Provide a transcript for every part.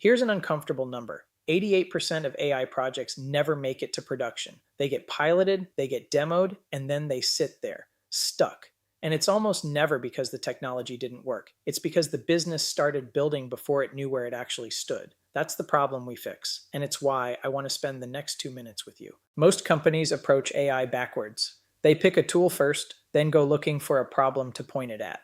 Here's an uncomfortable number. 88% of AI projects never make it to production. They get piloted, they get demoed, and then they sit there, stuck. And it's almost never because the technology didn't work. It's because the business started building before it knew where it actually stood. That's the problem we fix, and it's why I want to spend the next 2 minutes with you. Most companies approach AI backwards. They pick a tool first, then go looking for a problem to point it at.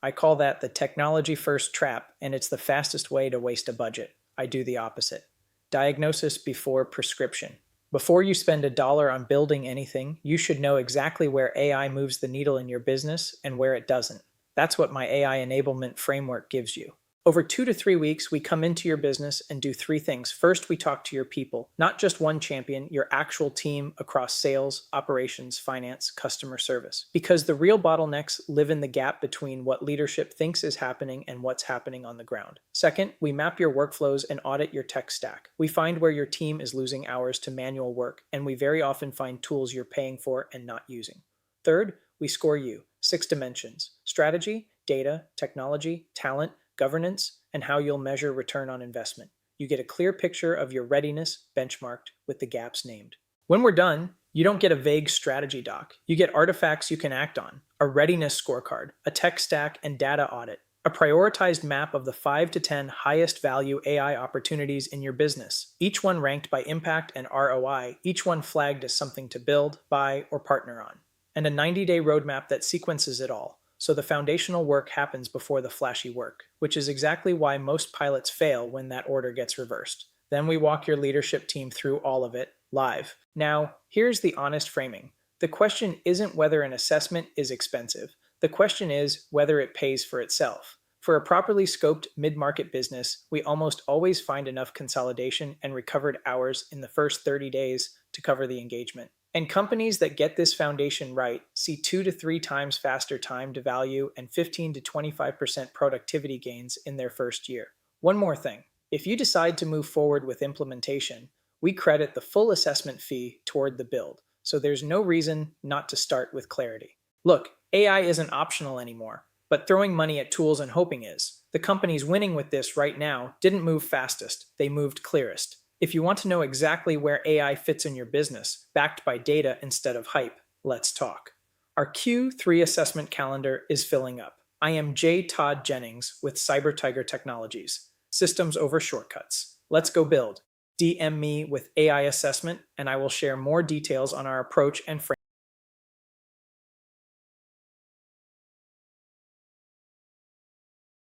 I call that the technology first trap, and it's the fastest way to waste a budget. I do the opposite. Diagnosis before prescription. Before you spend $1 on building anything, you should know exactly where AI moves the needle in your business and where it doesn't. That's what my AI enablement framework gives you. Over 2 to 3 weeks, we come into your business and do 3 things. First, we talk to your people, not just one champion, your actual team across sales, operations, finance, customer service. Because the real bottlenecks live in the gap between what leadership thinks is happening and what's happening on the ground. Second, we map your workflows and audit your tech stack. We find where your team is losing hours to manual work, and we very often find tools you're paying for and not using. Third, we score you. 6 dimensions: strategy, data, technology, talent, governance, and how you'll measure return on investment. You get a clear picture of your readiness, benchmarked, with the gaps named. When we're done, you don't get a vague strategy doc. You get artifacts you can act on, a readiness scorecard, a tech stack and data audit, a prioritized map of the 5 to 10 highest value AI opportunities in your business, each one ranked by impact and ROI, each one flagged as something to build, buy, or partner on, and a 90-day roadmap that sequences it all. So the foundational work happens before the flashy work, which is exactly why most pilots fail when that order gets reversed. Then we walk your leadership team through all of it, live. Now, here's the honest framing. The question isn't whether an assessment is expensive. The question is whether it pays for itself. For a properly scoped mid-market business, we almost always find enough consolidation and recovered hours in the first 30 days to cover the engagement. And companies that get this foundation right see 2 to 3 times faster time to value and 15 to 25% productivity gains in their first year. One more thing. If you decide to move forward with implementation, we credit the full assessment fee toward the build, so there's no reason not to start with clarity. Look, AI isn't optional anymore, but throwing money at tools and hoping is. The companies winning with this right now didn't move fastest, they moved clearest. If you want to know exactly where AI fits in your business, backed by data instead of hype, let's talk. Our Q3 assessment calendar is filling up. I am J. Todd Jennings with Cyber Tiger Technologies. Systems over shortcuts. Let's go build. DM me with AI assessment, and I will share more details on our approach and framework.